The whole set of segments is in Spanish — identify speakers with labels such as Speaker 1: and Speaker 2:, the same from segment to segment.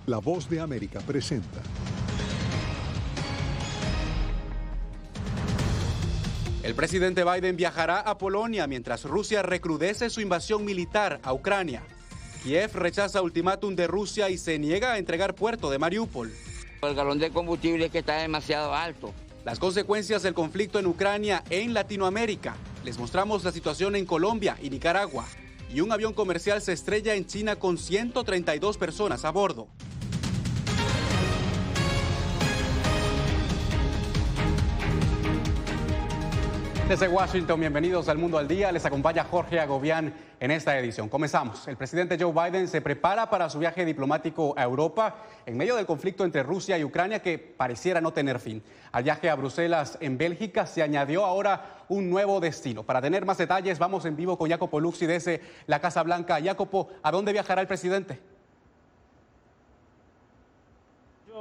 Speaker 1: La Voz de América presenta.
Speaker 2: El presidente Biden viajará a Polonia mientras Rusia recrudece su invasión militar a Ucrania. Kiev rechaza ultimátum de Rusia y se niega a entregar puerto de Mariupol.
Speaker 3: El galón de combustible es que está demasiado alto.
Speaker 2: Las consecuencias del conflicto en Ucrania en Latinoamérica. Les mostramos la situación en Colombia y Nicaragua. Y un avión comercial se estrella en China con 132 personas a bordo. Desde Washington, bienvenidos al Mundo al Día. Les acompaña Jorge Agobián en esta edición. Comenzamos. El presidente Joe Biden se prepara para su viaje diplomático a Europa en medio del conflicto entre Rusia y Ucrania que pareciera no tener fin. Al viaje a Bruselas en Bélgica se añadió ahora un nuevo destino. Para tener más detalles, vamos en vivo con Jacopo Luzzi desde la Casa Blanca. Jacopo, ¿a dónde viajará el presidente?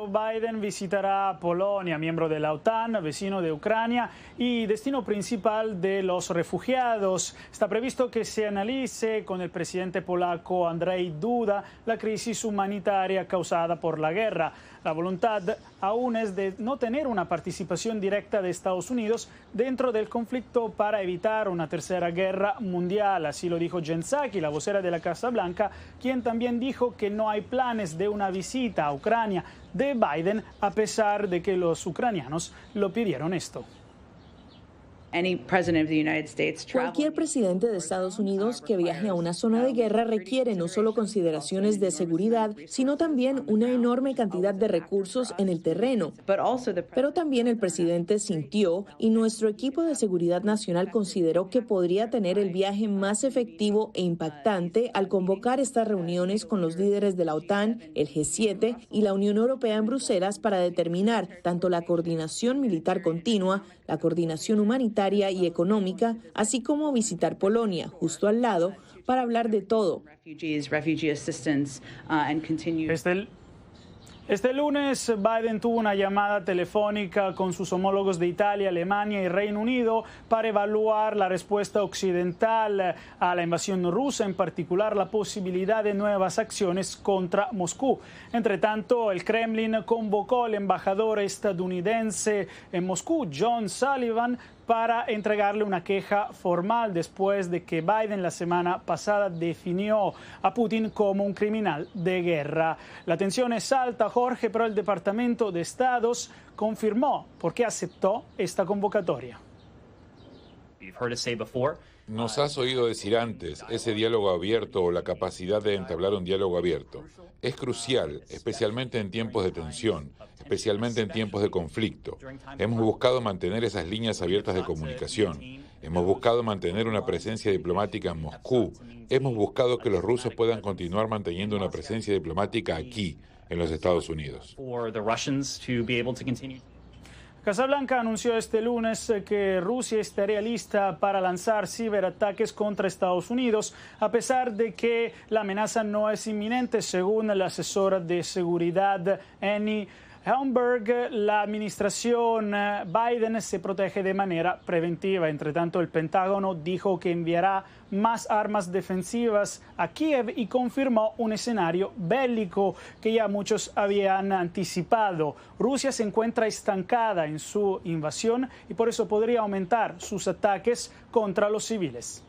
Speaker 4: Biden visitará Polonia, miembro de la OTAN, vecino de Ucrania y destino principal de los refugiados. Está previsto que se analice con el presidente polaco Andrzej Duda la crisis humanitaria causada por la guerra. La voluntad aún es de no tener una participación directa de Estados Unidos dentro del conflicto para evitar una tercera guerra mundial. Así lo dijo Jen Psaki, la vocera de la Casa Blanca, quien también dijo que no hay planes de una visita a Ucrania de Biden, a pesar de que los ucranianos lo pidieron esto.
Speaker 5: Cualquier presidente de Estados Unidos que viaje a una zona de guerra requiere no solo consideraciones de seguridad, sino también una enorme cantidad de recursos en el terreno. Pero también el presidente sintió y nuestro equipo de seguridad nacional consideró que podría tener el viaje más efectivo e impactante al convocar estas reuniones con los líderes de la OTAN, el G7 y la Unión Europea en Bruselas para determinar tanto la coordinación militar continua, la coordinación humanitaria y económica, así como visitar Polonia, justo al lado, para hablar de todo.
Speaker 4: Este lunes, Biden tuvo una llamada telefónica con sus homólogos de Italia, Alemania y Reino Unido para evaluar la respuesta occidental a la invasión rusa, en particular la posibilidad de nuevas acciones contra Moscú. Entre tanto, el Kremlin convocó al embajador estadounidense en Moscú, John Sullivan, para entregarle una queja formal después de que Biden la semana pasada definió a Putin como un criminal de guerra. La tensión es alta, Jorge, pero el Departamento de Estado confirmó por qué aceptó esta convocatoria.
Speaker 6: Nos has oído decir antes, ese diálogo abierto o la capacidad de entablar un diálogo abierto es crucial, especialmente en tiempos de tensión, especialmente en tiempos de conflicto. Hemos buscado mantener esas líneas abiertas de comunicación. Hemos buscado mantener una presencia diplomática en Moscú. Hemos buscado que los rusos puedan continuar manteniendo una presencia diplomática aquí, en los Estados Unidos.
Speaker 4: Casa Blanca anunció este lunes que Rusia estaría lista para lanzar ciberataques contra Estados Unidos, a pesar de que la amenaza no es inminente, según la asesora de seguridad Annie Helmberg. La administración Biden se protege de manera preventiva. Entre tanto, el Pentágono dijo que enviará más armas defensivas a Kiev y confirmó un escenario bélico que ya muchos habían anticipado. Rusia se encuentra estancada en su invasión y por eso podría aumentar sus ataques contra los civiles.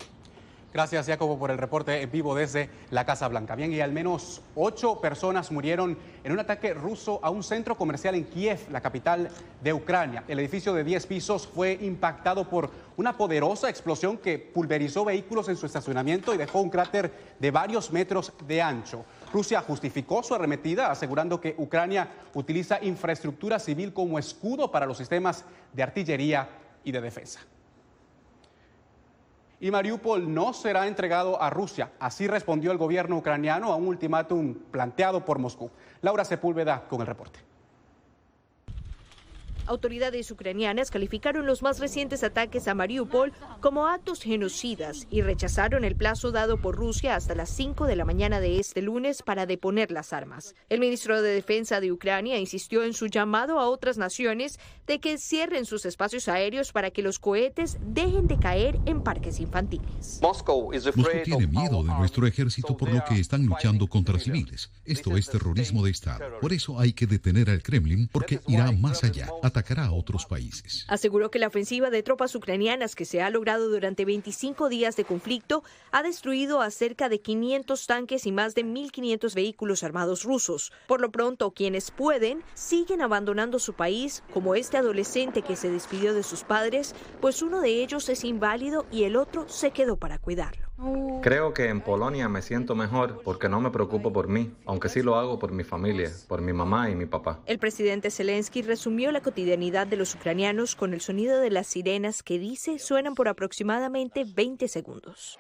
Speaker 2: Gracias, Jacobo, por el reporte en vivo desde la Casa Blanca. Bien, y al menos 8 personas murieron en un ataque ruso a un centro comercial en Kiev, la capital de Ucrania. El edificio de 10 pisos fue impactado por una poderosa explosión que pulverizó vehículos en su estacionamiento y dejó un cráter de varios metros de ancho. Rusia justificó su arremetida, asegurando que Ucrania utiliza infraestructura civil como escudo para los sistemas de artillería y de defensa. Y Mariupol no será entregado a Rusia. Así respondió el gobierno ucraniano a un ultimátum planteado por Moscú. Laura Sepúlveda con el reporte.
Speaker 7: Autoridades ucranianas calificaron los más recientes ataques a Mariupol como actos genocidas y rechazaron el plazo dado por Rusia hasta las 5 de la mañana de este lunes para deponer las armas. El ministro de Defensa de Ucrania insistió en su llamado a otras naciones de que cierren sus espacios aéreos para que los cohetes dejen de caer en parques infantiles.
Speaker 8: Moscú tiene miedo de nuestro ejército por lo que están luchando contra civiles. Esto es terrorismo de Estado. Por eso hay que detener al Kremlin porque irá más allá, atacará a otros países.
Speaker 7: Aseguró que la ofensiva de tropas ucranianas que se ha logrado durante 25 días de conflicto ha destruido a cerca de 500 tanques y más de 1.500 vehículos armados rusos. Por lo pronto, quienes pueden siguen abandonando su país, como este adolescente que se despidió de sus padres, pues uno de ellos es inválido y el otro se quedó para cuidarlo.
Speaker 9: Creo que en Polonia me siento mejor porque no me preocupo por mí, aunque sí lo hago por mi familia, por mi mamá y mi papá.
Speaker 7: El presidente Zelensky resumió la cotidianidad de los ucranianos con el sonido de las sirenas que dice suenan por aproximadamente 20 segundos.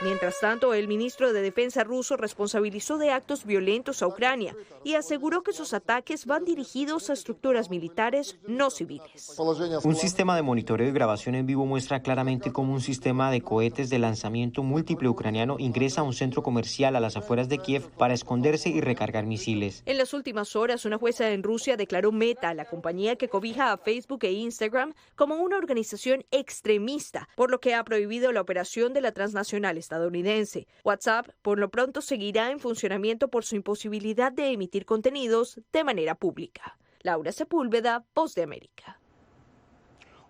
Speaker 7: Mientras tanto, el ministro de Defensa ruso responsabilizó de actos violentos a Ucrania y aseguró que sus ataques van dirigidos a estructuras militares no civiles.
Speaker 10: Un sistema de monitoreo y grabación en vivo muestra claramente cómo un sistema de cohetes de lanzamiento múltiple ucraniano ingresa a un centro comercial a las afueras de Kiev para esconderse y recargar misiles.
Speaker 7: En las últimas horas, una jueza en Rusia declaró Meta, la compañía que cobija a Facebook e Instagram, como una organización extremista, por lo que ha prohibido la operación de la transnacional estadounidense. WhatsApp, por lo pronto, seguirá en funcionamiento por su imposibilidad de emitir contenidos de manera pública. Laura Sepúlveda, Voz de América.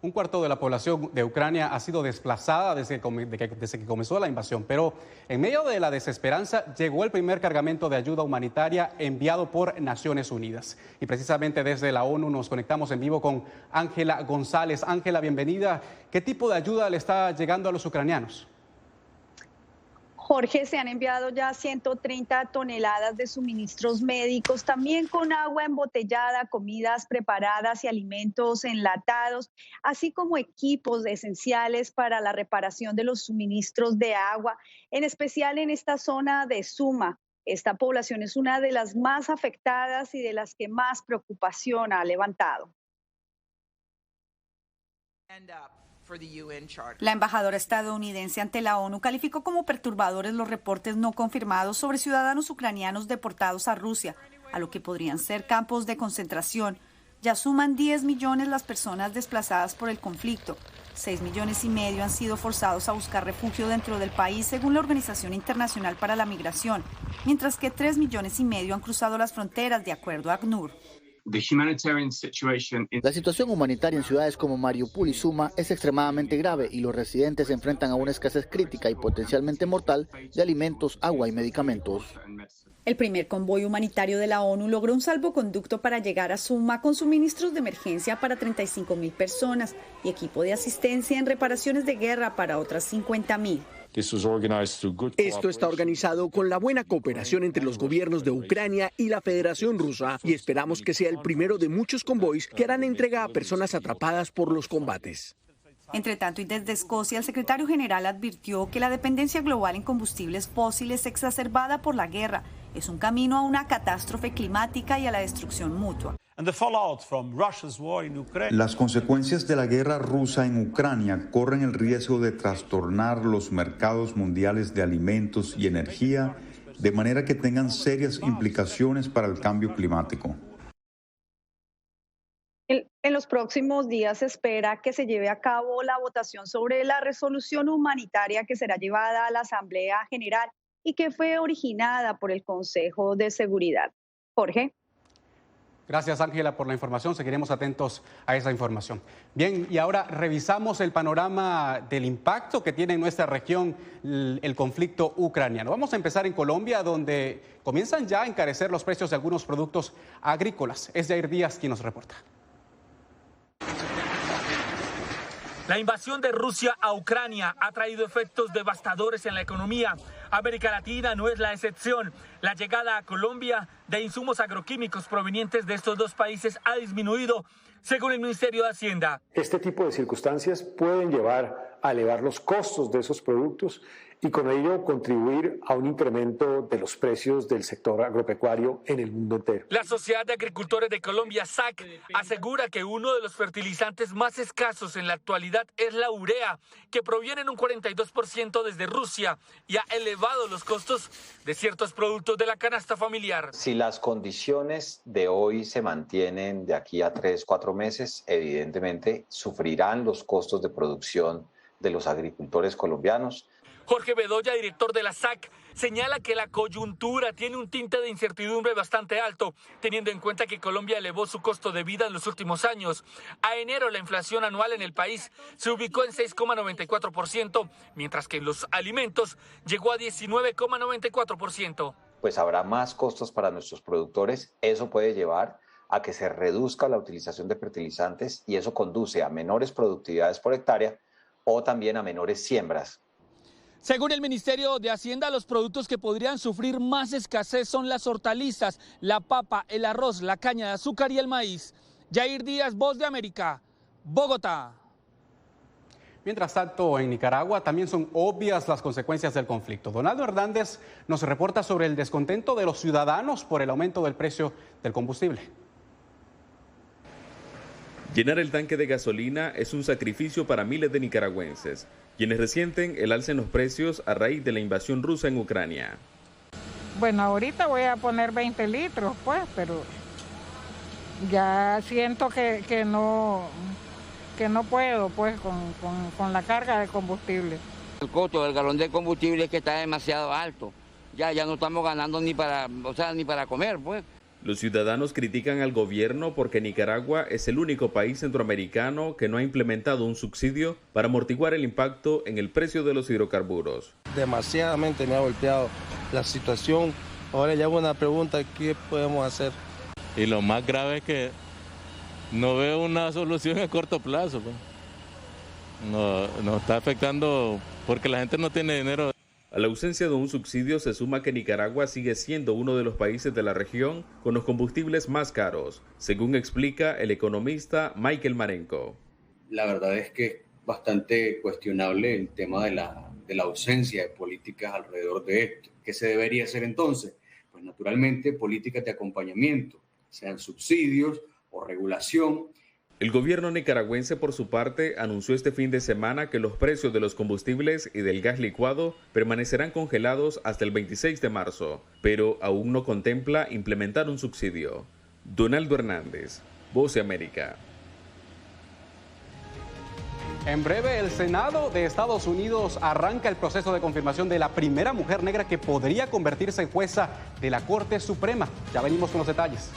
Speaker 2: Un cuarto de la población de Ucrania ha sido desplazada desde que comenzó la invasión, pero en medio de la desesperanza llegó el primer cargamento de ayuda humanitaria enviado por Naciones Unidas. Y precisamente desde la ONU nos conectamos en vivo con Ángela González. Ángela, bienvenida. ¿Qué tipo de ayuda le está llegando a los ucranianos?
Speaker 11: Jorge, se han enviado ya 130 toneladas de suministros médicos, también con agua embotellada, comidas preparadas y alimentos enlatados, así como equipos esenciales para la reparación de los suministros de agua, en especial en esta zona de Suma. Esta población es una de las más afectadas y de las que más preocupación ha levantado.
Speaker 12: La embajadora estadounidense ante la ONU calificó como perturbadores los reportes no confirmados sobre ciudadanos ucranianos deportados a Rusia, a lo que podrían ser campos de concentración. Ya suman 10 millones las personas desplazadas por el conflicto. 6,5 millones han sido forzados a buscar refugio dentro del país, según la Organización Internacional para la Migración, mientras que 3,5 millones han cruzado las fronteras, de acuerdo a ACNUR.
Speaker 13: La situación humanitaria en ciudades como Mariupol y Suma es extremadamente grave y los residentes se enfrentan a una escasez crítica y potencialmente mortal de alimentos, agua y medicamentos.
Speaker 12: El primer convoy humanitario de la ONU logró un salvoconducto para llegar a Suma con suministros de emergencia para 35,000 personas y equipo de asistencia en reparaciones de guerra para otras 50,000.
Speaker 14: Esto está organizado con la buena cooperación entre los gobiernos de Ucrania y la Federación Rusa y esperamos que sea el primero de muchos convoys que harán entrega a personas atrapadas por los combates.
Speaker 12: Entre tanto, y desde Escocia, el secretario general advirtió que la dependencia global en combustibles fósiles exacerbada por la guerra es un camino a una catástrofe climática y a la destrucción mutua.
Speaker 15: Las consecuencias de la guerra rusa en Ucrania corren el riesgo de trastornar los mercados mundiales de alimentos y energía de manera que tengan serias implicaciones para el cambio climático.
Speaker 11: En los próximos días se espera que se lleve a cabo la votación sobre la resolución humanitaria que será llevada a la Asamblea General y que fue originada por el Consejo de Seguridad. Jorge.
Speaker 2: Gracias, Ángela, por la información. Seguiremos atentos a esa información. Bien, y ahora revisamos el panorama del impacto que tiene en nuestra región el conflicto ucraniano. Vamos a empezar en Colombia, donde comienzan ya a encarecer los precios de algunos productos agrícolas. Es Jair Díaz quien nos reporta.
Speaker 16: La invasión de Rusia a Ucrania ha traído efectos devastadores en la economía. América Latina no es la excepción. La llegada a Colombia de insumos agroquímicos provenientes de estos dos países ha disminuido, según el Ministerio de Hacienda.
Speaker 17: Este tipo de circunstancias pueden llevar a elevar los costos de esos productos y con ello contribuir a un incremento de los precios del sector agropecuario en el mundo entero.
Speaker 16: La Sociedad de Agricultores de Colombia, SAC, asegura que uno de los fertilizantes más escasos en la actualidad es la urea, que proviene en un 42% desde Rusia y ha elevado los costos de ciertos productos de la canasta familiar.
Speaker 18: Si las condiciones de hoy se mantienen de aquí a 3-4 meses, evidentemente sufrirán los costos de producción de los agricultores colombianos.
Speaker 16: Jorge Bedoya, director de la SAC, señala que la coyuntura tiene un tinte de incertidumbre bastante alto, teniendo en cuenta que Colombia elevó su costo de vida en los últimos años. A enero la inflación anual en el país se ubicó en 6,94%, mientras que en los alimentos llegó a 19,94%.
Speaker 18: Pues habrá más costos para nuestros productores. Eso puede llevar a que se reduzca la utilización de fertilizantes y eso conduce a menores productividades por hectárea o también a menores siembras.
Speaker 16: Según el Ministerio de Hacienda, los productos que podrían sufrir más escasez son las hortalizas, la papa, el arroz, la caña de azúcar y el maíz. Yair Díaz, Voz de América, Bogotá.
Speaker 2: Mientras tanto, en Nicaragua también son obvias las consecuencias del conflicto. Donaldo Hernández nos reporta sobre el descontento de los ciudadanos por el aumento del precio del combustible.
Speaker 19: Llenar el tanque de gasolina es un sacrificio para miles de nicaragüenses, quienes resienten el alza en los precios a raíz de la invasión rusa en Ucrania.
Speaker 20: Bueno, ahorita voy a poner 20 litros, pues, pero ya siento que no puedo, pues, con la carga de combustible.
Speaker 3: El costo del galón de combustible es que está demasiado alto. Ya no estamos ganando ni para comer, pues.
Speaker 19: Los ciudadanos critican al gobierno porque Nicaragua es el único país centroamericano que no ha implementado un subsidio para amortiguar el impacto en el precio de los hidrocarburos.
Speaker 21: Demasiadamente me ha golpeado la situación. Ahora ya hago una pregunta, ¿qué podemos hacer?
Speaker 22: Y lo más grave es que no veo una solución a corto plazo. Pues. Nos está afectando porque la gente no tiene dinero.
Speaker 19: A la ausencia de un subsidio se suma que Nicaragua sigue siendo uno de los países de la región con los combustibles más caros, según explica el economista Michael Marenco.
Speaker 23: La verdad es que es bastante cuestionable el tema de la ausencia de políticas alrededor de esto. ¿Qué se debería hacer entonces? Pues naturalmente políticas de acompañamiento, sean subsidios o regulación.
Speaker 19: El gobierno nicaragüense, por su parte, anunció este fin de semana que los precios de los combustibles y del gas licuado permanecerán congelados hasta el 26 de marzo, pero aún no contempla implementar un subsidio. Donaldo Hernández, Voz de América.
Speaker 2: En breve, el Senado de Estados Unidos arranca el proceso de confirmación de la primera mujer negra que podría convertirse en jueza de la Corte Suprema. Ya venimos con los detalles.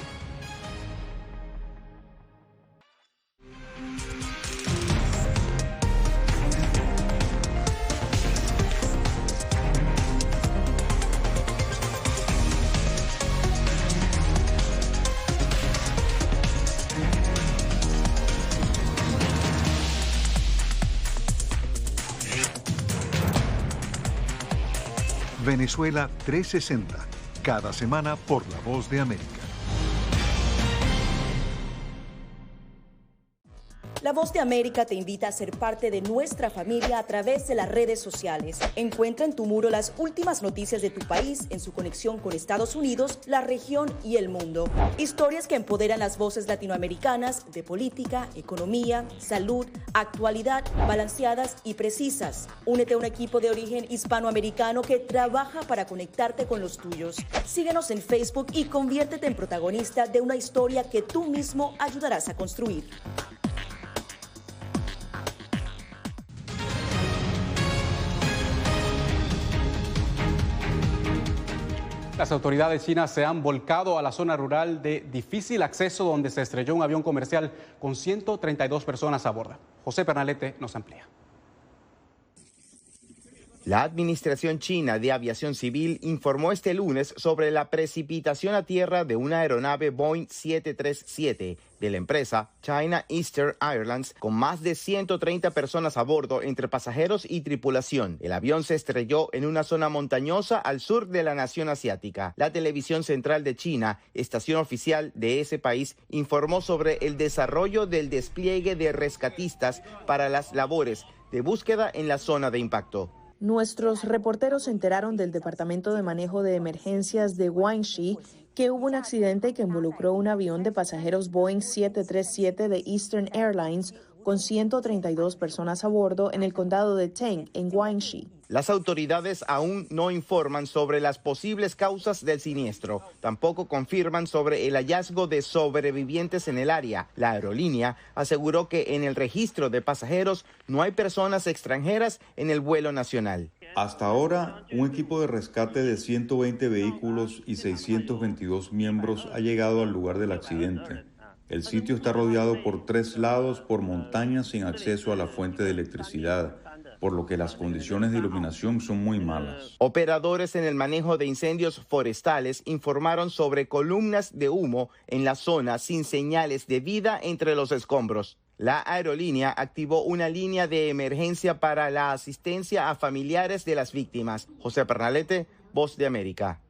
Speaker 1: Venezuela 360, cada semana por La Voz de América.
Speaker 24: La Voz de América te invita a ser parte de nuestra familia a través de las redes sociales. Encuentra en tu muro las últimas noticias de tu país en su conexión con Estados Unidos, la región y el mundo. Historias que empoderan las voces latinoamericanas de política, economía, salud, actualidad, balanceadas y precisas. Únete a un equipo de origen hispanoamericano que trabaja para conectarte con los tuyos. Síguenos en Facebook y conviértete en protagonista de una historia que tú mismo ayudarás a construir.
Speaker 2: Las autoridades chinas se han volcado a la zona rural de difícil acceso donde se estrelló un avión comercial con 132 personas a bordo. José Pernalete nos amplía.
Speaker 25: La Administración China de Aviación Civil informó este lunes sobre la precipitación a tierra de una aeronave Boeing 737 de la empresa China Eastern Airlines con más de 130 personas a bordo entre pasajeros y tripulación. El avión se estrelló en una zona montañosa al sur de la nación asiática. La televisión central de China, estación oficial de ese país, informó sobre el desarrollo del despliegue de rescatistas para las labores de búsqueda en la zona de impacto.
Speaker 4: Nuestros reporteros se enteraron del Departamento de Manejo de Emergencias de Guangxi que hubo un accidente que involucró un avión de pasajeros Boeing 737 de Eastern Airlines con 132 personas a bordo en el condado de Teng, en Guangxi.
Speaker 25: Las autoridades aún no informan sobre las posibles causas del siniestro. Tampoco confirman sobre el hallazgo de sobrevivientes en el área. La aerolínea aseguró que en el registro de pasajeros no hay personas extranjeras en el vuelo nacional.
Speaker 15: Hasta ahora, un equipo de rescate de 120 vehículos y 622 miembros ha llegado al lugar del accidente. El sitio está rodeado por 3 lados por montañas sin acceso a la fuente de electricidad, por lo que las condiciones de iluminación son muy malas.
Speaker 25: Operadores en el manejo de incendios forestales informaron sobre columnas de humo en la zona sin señales de vida entre los escombros. La aerolínea activó una línea de emergencia para la asistencia a familiares de las víctimas. José Pernalete, Voz de América.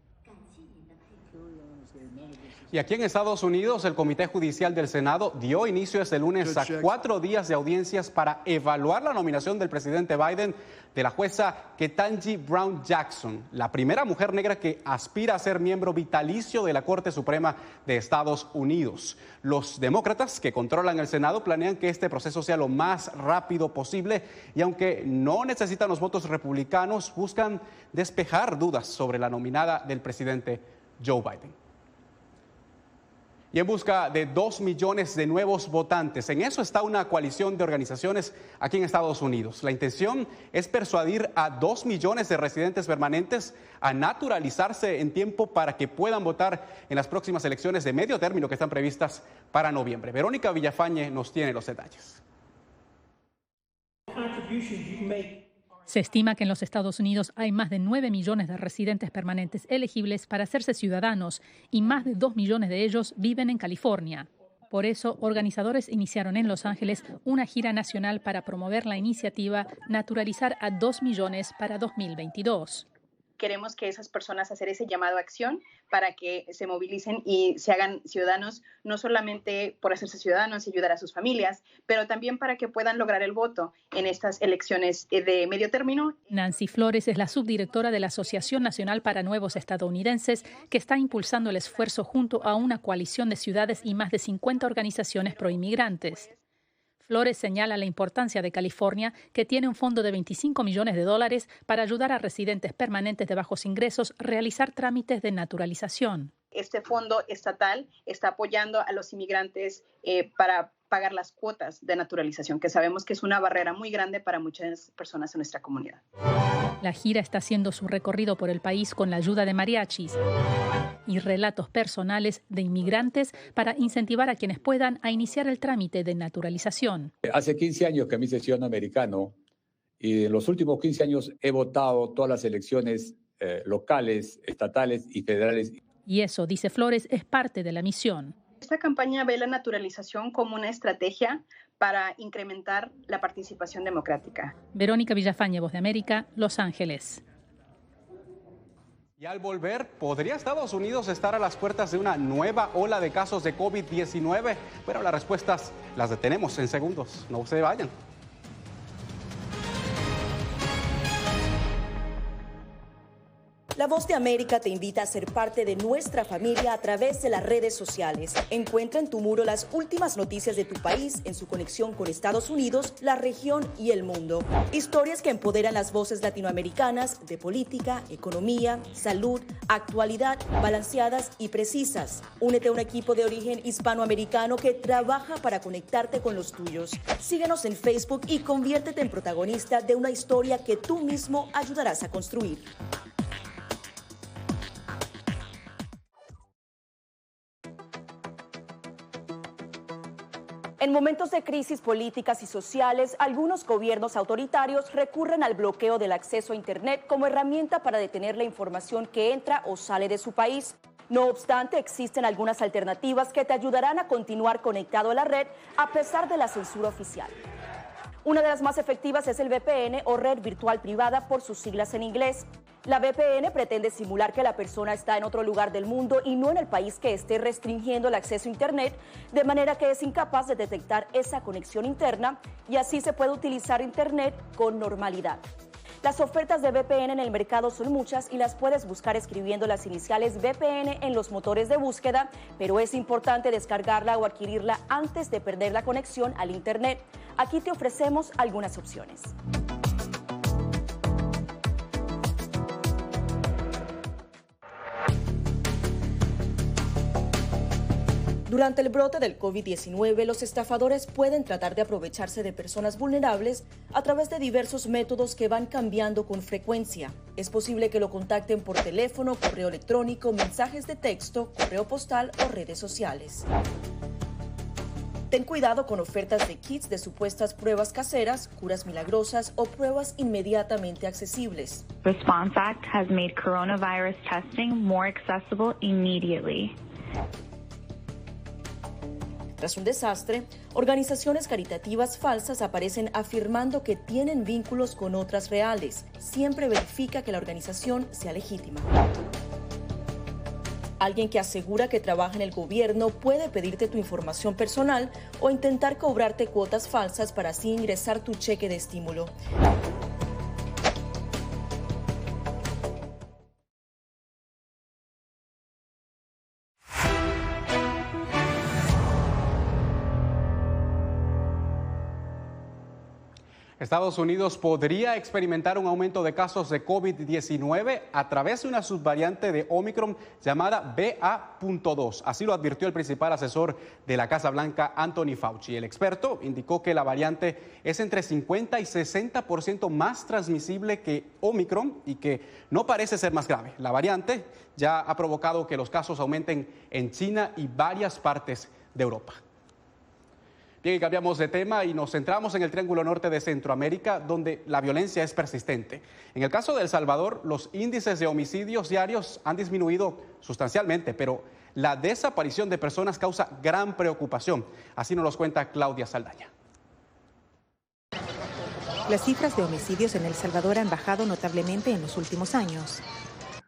Speaker 2: Y aquí en Estados Unidos, el Comité Judicial del Senado dio inicio este lunes a 4 días de audiencias para evaluar la nominación del presidente Biden de la jueza Ketanji Brown Jackson, la primera mujer negra que aspira a ser miembro vitalicio de la Corte Suprema de Estados Unidos. Los demócratas que controlan el Senado planean que este proceso sea lo más rápido posible y aunque no necesitan los votos republicanos, buscan despejar dudas sobre la nominada del presidente Joe Biden. Y en busca de 2 millones de nuevos votantes. En eso está una coalición de organizaciones aquí en Estados Unidos. La intención es persuadir a 2 millones de residentes permanentes a naturalizarse en tiempo para que puedan votar en las próximas elecciones de medio término que están previstas para noviembre. Verónica Villafañe nos tiene los detalles.
Speaker 5: Se estima que en los Estados Unidos hay más de 9 millones de residentes permanentes elegibles para hacerse ciudadanos y más de 2 millones de ellos viven en California. Por eso, organizadores iniciaron en Los Ángeles una gira nacional para promover la iniciativa Naturalizar a 2 millones para 2022.
Speaker 6: Queremos que esas personas hacer ese llamado a acción para que se movilicen y se hagan ciudadanos, no solamente por hacerse ciudadanos y ayudar a sus familias, pero también para que puedan lograr el voto en estas elecciones de medio término.
Speaker 5: Nancy Flores es la subdirectora de la Asociación Nacional para Nuevos Estadounidenses, que está impulsando el esfuerzo junto a una coalición de ciudades y más de 50 organizaciones proinmigrantes. Flores señala la importancia de California, que tiene un fondo de $25 millones para ayudar a residentes permanentes de bajos ingresos a realizar trámites de naturalización.
Speaker 6: Este fondo estatal está apoyando a los inmigrantes para pagar las cuotas de naturalización, que sabemos que es una barrera muy grande para muchas personas en nuestra comunidad.
Speaker 5: La gira está haciendo su recorrido por el país con la ayuda de mariachis y relatos personales de inmigrantes para incentivar a quienes puedan a iniciar el trámite de naturalización.
Speaker 8: Hace 15 años que me hice ciudadano americano y en los últimos 15 años he votado todas las elecciones locales, estatales y federales.
Speaker 5: Y eso, dice Flores, es parte de la misión.
Speaker 6: Esta campaña ve la naturalización como una estrategia para incrementar la participación democrática.
Speaker 5: Verónica Villafañe, Voz de América, Los Ángeles.
Speaker 2: Y al volver, ¿podría Estados Unidos estar a las puertas de una nueva ola de casos de COVID-19? Bueno, las respuestas las detenemos en segundos. No se vayan.
Speaker 24: La Voz de América te invita a ser parte de nuestra familia a través de las redes sociales. Encuentra en tu muro las últimas noticias de tu país en su conexión con Estados Unidos, la región y el mundo. Historias que empoderan las voces latinoamericanas de política, economía, salud, actualidad, balanceadas y precisas. Únete a un equipo de origen hispanoamericano que trabaja para conectarte con los tuyos. Síguenos en Facebook y conviértete en protagonista de una historia que tú mismo ayudarás a construir. En momentos de crisis políticas y sociales, algunos gobiernos autoritarios recurren al bloqueo del acceso a Internet como herramienta para detener la información que entra o sale de su país. No obstante, existen algunas alternativas que te ayudarán a continuar conectado a la red a pesar de la censura oficial. Una de las más efectivas es el VPN o red virtual privada por sus siglas en inglés. La VPN pretende simular que la persona está en otro lugar del mundo y no en el país que esté restringiendo el acceso a Internet, de manera que es incapaz de detectar esa conexión interna y así se puede utilizar Internet con normalidad. Las ofertas de VPN en el mercado son muchas y las puedes buscar escribiendo las iniciales VPN en los motores de búsqueda, pero es importante descargarla o adquirirla antes de perder la conexión al Internet. Aquí te ofrecemos algunas opciones. Durante el brote del COVID-19, los estafadores pueden tratar de aprovecharse de personas vulnerables a través de diversos métodos que van cambiando con frecuencia. Es posible que lo contacten por teléfono, correo electrónico, mensajes de texto, correo postal o redes sociales. Ten cuidado con ofertas de kits de supuestas pruebas caseras, curas milagrosas o pruebas inmediatamente accesibles.
Speaker 7: Response Act has made coronavirus testing more accessible immediately.
Speaker 24: Tras un desastre, organizaciones caritativas falsas aparecen afirmando que tienen vínculos con otras reales. Siempre verifica que la organización sea legítima. Alguien que asegura que trabaja en el gobierno puede pedirte tu información personal o intentar cobrarte cuotas falsas para así ingresar tu cheque de estímulo.
Speaker 2: Estados Unidos podría experimentar un aumento de casos de COVID-19 a través de una subvariante de Omicron llamada BA.2. Así lo advirtió el principal asesor de la Casa Blanca, Anthony Fauci. El experto indicó que la variante es entre 50 y 60% más transmisible que Omicron y que no parece ser más grave. La variante ya ha provocado que los casos aumenten en China y varias partes de Europa. Bien, y cambiamos de tema y nos centramos en el Triángulo Norte de Centroamérica, donde la violencia es persistente. En el caso de El Salvador, los índices de homicidios diarios han disminuido sustancialmente, pero la desaparición de personas causa gran preocupación. Así nos lo cuenta Claudia Saldaña.
Speaker 9: Las cifras de homicidios en El Salvador han bajado notablemente en los últimos años.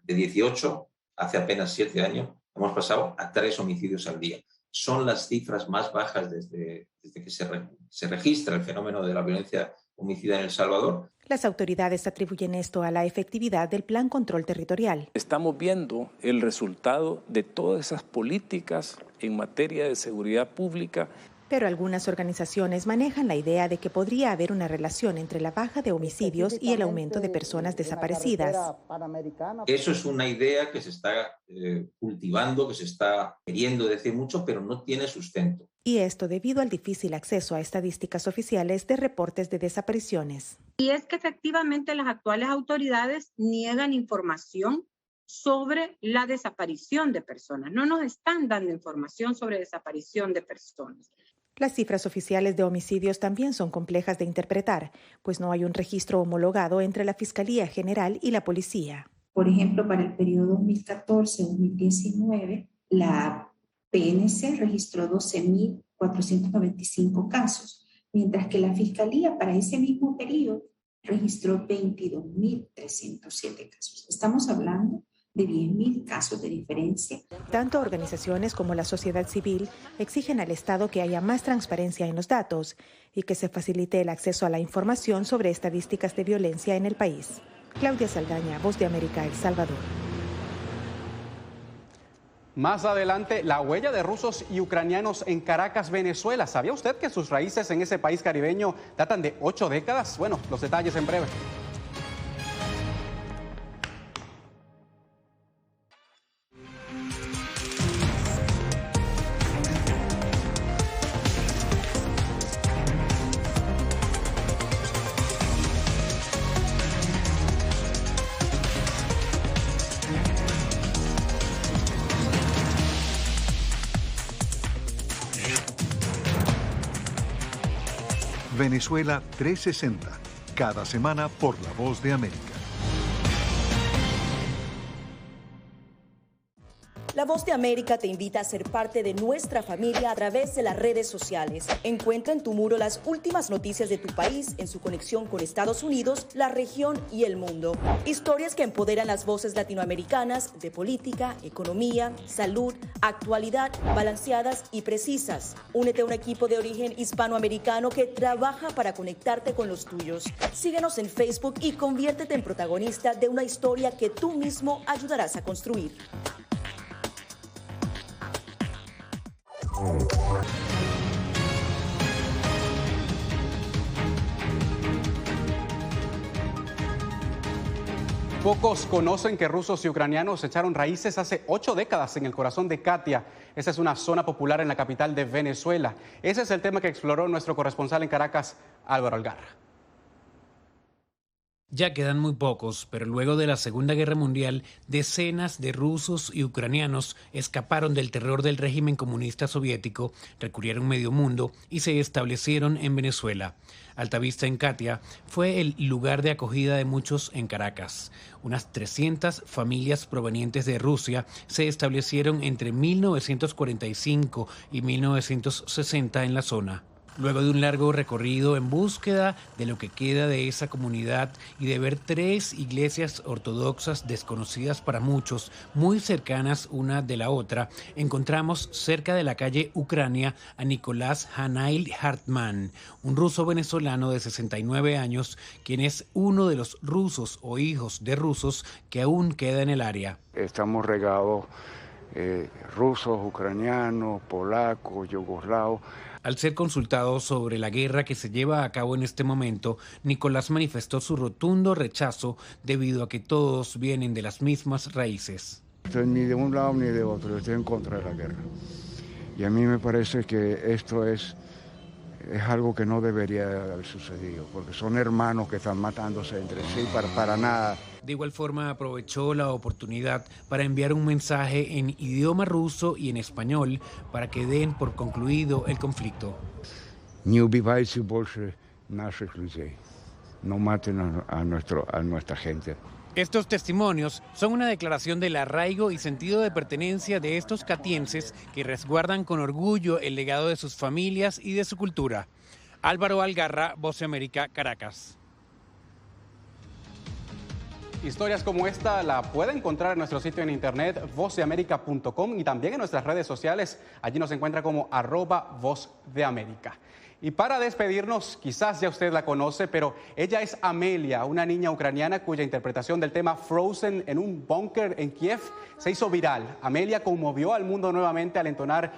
Speaker 10: De 18, hace apenas 7 años, hemos pasado a 3 homicidios al día. Son las cifras más bajas desde que se registra el fenómeno de la violencia homicida en El Salvador.
Speaker 9: Las autoridades atribuyen esto a la efectividad del Plan Control Territorial.
Speaker 13: Estamos viendo el resultado de todas esas políticas en materia de seguridad pública.
Speaker 9: Pero algunas organizaciones manejan la idea de que podría haber una relación entre la baja de homicidios y el aumento de personas desaparecidas.
Speaker 10: Eso es una idea que se está cultivando, que se está queriendo decir mucho, pero no tiene sustento.
Speaker 9: Y esto debido al difícil acceso a estadísticas oficiales de reportes de desapariciones.
Speaker 14: Y es que efectivamente las actuales autoridades niegan información sobre la desaparición de personas. No nos están dando información sobre desaparición de personas.
Speaker 9: Las cifras oficiales de homicidios también son complejas de interpretar, pues no hay un registro homologado entre la Fiscalía General y la Policía.
Speaker 26: Por ejemplo, para el periodo 2014-2019, la PNC registró 12.495 casos, mientras que la Fiscalía para ese mismo periodo registró 22.307 casos. Estamos hablando de 10.000 casos de diferencia.
Speaker 9: Tanto organizaciones como la sociedad civil exigen al Estado que haya más transparencia en los datos y que se facilite el acceso a la información sobre estadísticas de violencia en el país. Claudia Saldaña, Voz de América, El Salvador.
Speaker 2: Más adelante, la huella de rusos y ucranianos en Caracas, Venezuela. ¿Sabía usted que sus raíces en ese país caribeño datan de 8 décadas? Bueno, los detalles en breve.
Speaker 1: Venezuela 360, cada semana por La Voz de América.
Speaker 24: La Voz de América te invita a ser parte de nuestra familia a través de las redes sociales. Encuentra en tu muro las últimas noticias de tu país en su conexión con Estados Unidos, la región y el mundo. Historias que empoderan las voces latinoamericanas de política, economía, salud, actualidad, balanceadas y precisas. Únete a un equipo de origen hispanoamericano que trabaja para conectarte con los tuyos. Síguenos en Facebook y conviértete en protagonista de una historia que tú mismo ayudarás a construir.
Speaker 2: Pocos conocen que rusos y ucranianos echaron raíces hace 8 décadas en el corazón de Katia. Esa es una zona popular en la capital de Venezuela. Ese es el tema que exploró nuestro corresponsal en Caracas, Álvaro Algarra.
Speaker 11: Ya quedan muy pocos, pero luego de la Segunda Guerra Mundial, decenas de rusos y ucranianos escaparon del terror del régimen comunista soviético, recorrieron medio mundo y se establecieron en Venezuela. Altavista en Katia fue el lugar de acogida de muchos en Caracas. Unas 300 familias provenientes de Rusia se establecieron entre 1945 y 1960 en la zona. Luego de un largo recorrido en búsqueda de lo que queda de esa comunidad y de ver 3 iglesias ortodoxas desconocidas para muchos, muy cercanas una de la otra, encontramos cerca de la calle Ucrania a Nicolás Hanail Hartman, un ruso venezolano de 69 años, quien es uno de los rusos o hijos de rusos que aún queda en el área.
Speaker 12: Estamos regados rusos, ucranianos, polacos, yugoslavos.
Speaker 11: Al ser consultado sobre la guerra que se lleva a cabo en este momento, Nicolás manifestó su rotundo rechazo debido a que todos vienen de las mismas raíces.
Speaker 12: Estoy ni de un lado ni de otro, estoy en contra de la guerra. Y a mí me parece que esto es algo que no debería haber sucedido, porque son hermanos que están matándose entre sí para nada.
Speaker 11: De igual forma aprovechó la oportunidad para enviar un mensaje en idioma ruso y en español para que den por concluido el conflicto.
Speaker 12: No maten a nuestra gente.
Speaker 11: Estos testimonios son una declaración del arraigo y sentido de pertenencia de estos catienses que resguardan con orgullo el legado de sus familias y de su cultura. Álvaro Algarra, Voz de América, Caracas.
Speaker 2: Historias como esta la puede encontrar en nuestro sitio en internet vozdeamerica.com y también en nuestras redes sociales. Allí nos encuentra como @vozdeamerica. Y para despedirnos, quizás ya usted la conoce, pero ella es Amelia, una niña ucraniana cuya interpretación del tema Frozen en un búnker en Kiev se hizo viral. Amelia conmovió al mundo nuevamente al entonar